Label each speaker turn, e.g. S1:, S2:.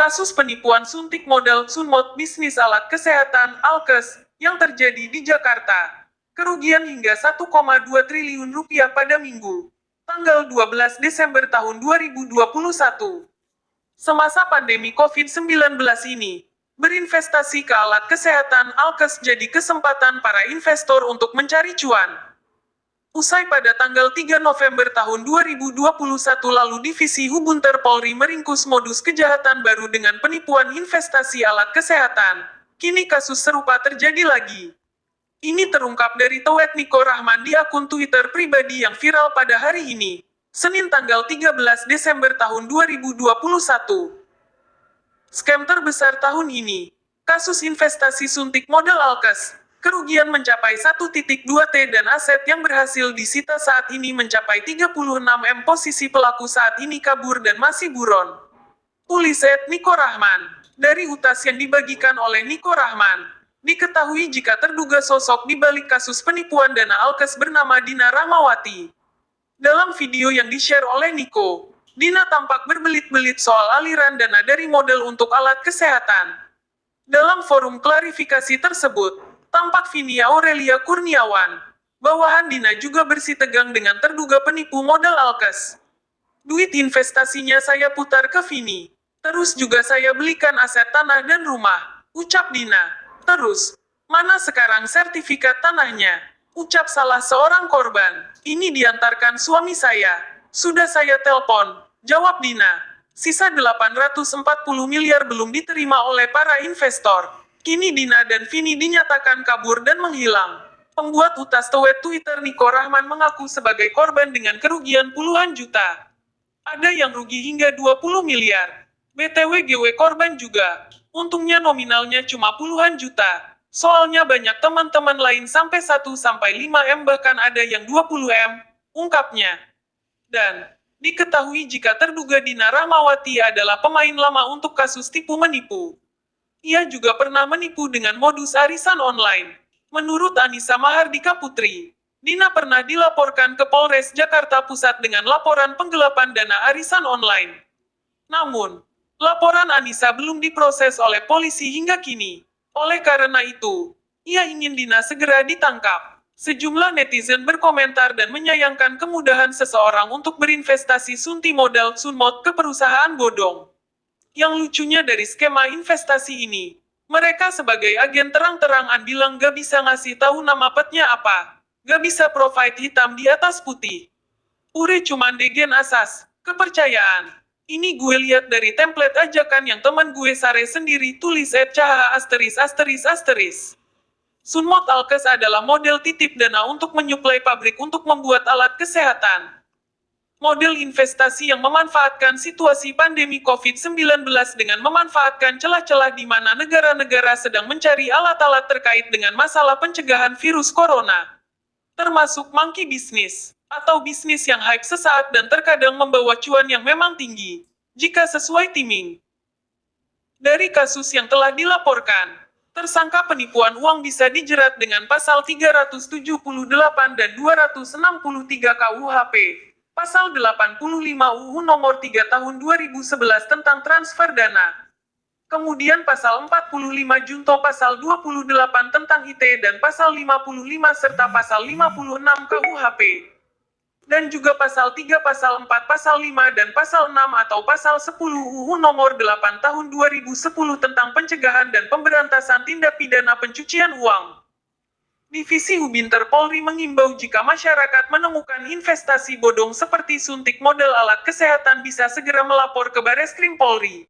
S1: kasus penipuan suntik modal Sunmod bisnis alat kesehatan Alkes yang terjadi di Jakarta. Kerugian hingga 1,2 triliun rupiah pada Minggu, tanggal 12 Desember tahun 2021. Semasa pandemi COVID-19 ini, berinvestasi ke alat kesehatan Alkes jadi kesempatan para investor untuk mencari cuan. Usai pada tanggal 3 November tahun 2021 lalu Divisi Hubunter Polri meringkus modus kejahatan baru dengan penipuan investasi alat kesehatan. Kini kasus serupa terjadi lagi. Ini terungkap dari tweet Niko Rahman di akun Twitter pribadi yang viral pada hari ini, Senin tanggal 13 Desember tahun 2021. Scam terbesar tahun ini, kasus investasi suntik modal Alkes. Kerugian mencapai 1,2 T dan aset yang berhasil disita saat ini mencapai 36 M. Posisi pelaku saat ini kabur dan masih buron. Tulis Niko Rahman. Dari utas yang dibagikan oleh Niko Rahman, diketahui jika terduga sosok di balik kasus penipuan dana Alkes bernama Dina Rahmawati. Dalam video yang di-share oleh Niko, Dina tampak berbelit-belit soal aliran dana dari model untuk alat kesehatan. Dalam forum klarifikasi tersebut, tampak Vini Aurelia Kurniawan, bawahan Dina juga bersitegang dengan terduga penipu modal Alkes. Duit investasinya saya putar ke Vini. Terus juga saya belikan aset tanah dan rumah, ucap Dina. Terus, mana sekarang sertifikat tanahnya? Ucap salah seorang korban. Ini diantarkan suami saya. Sudah saya telpon, jawab Dina. Sisa 840 miliar belum diterima oleh para investor. Kini Dina dan Vini dinyatakan kabur dan menghilang. Pembuat utas tweet Twitter Niko Rahman mengaku sebagai korban dengan kerugian puluhan juta. Ada yang rugi hingga 20 miliar. BTW GW korban juga. Untungnya nominalnya cuma puluhan juta. Soalnya banyak teman-teman lain sampai 1-5 M bahkan ada yang 20 M, ungkapnya. Dan, diketahui jika terduga Dina Rahmawati adalah pemain lama untuk kasus tipu menipu. Ia juga pernah menipu dengan modus arisan online. Menurut Anissa Mahardika Putri, Dina pernah dilaporkan ke Polres Jakarta Pusat dengan laporan penggelapan dana arisan online. Namun, laporan Anissa belum diproses oleh polisi hingga kini. Oleh karena itu, ia ingin Dina segera ditangkap. Sejumlah netizen berkomentar dan menyayangkan kemudahan seseorang untuk berinvestasi sunti modal Sunmod ke perusahaan bodong. Yang lucunya dari skema investasi ini, mereka sebagai agen terang-terangan bilang gak bisa ngasih tahu nama petnya apa. Gak bisa provide hitam di atas putih. Ure cuman degen asas, kepercayaan. Ini gue lihat dari template ajakan yang teman gue sare sendiri tulis @caha****. Sunmod Alkes adalah model titip dana untuk menyuplai pabrik untuk membuat alat kesehatan. Model investasi yang memanfaatkan situasi pandemi COVID-19 dengan memanfaatkan celah-celah di mana negara-negara sedang mencari alat-alat terkait dengan masalah pencegahan virus corona. Termasuk monkey business, atau bisnis yang hype sesaat dan terkadang membawa cuan yang memang tinggi, jika sesuai timing. Dari kasus yang telah dilaporkan, tersangka penipuan uang bisa dijerat dengan pasal 378 dan 263 KUHP, pasal 85 UU nomor 3 tahun 2011 tentang transfer dana. Kemudian pasal 45 junto pasal 28 tentang ITE dan pasal 55 serta pasal 56 KUHP. Dan juga pasal 3, pasal 4, pasal 5, dan pasal 6 atau pasal 10 UU nomor 8 tahun 2010 tentang pencegahan dan pemberantasan tindak pidana pencucian uang. Divisi Hubinter Polri mengimbau jika masyarakat menemukan investasi bodong seperti suntik modal alat kesehatan bisa segera melapor ke Bareskrim Polri.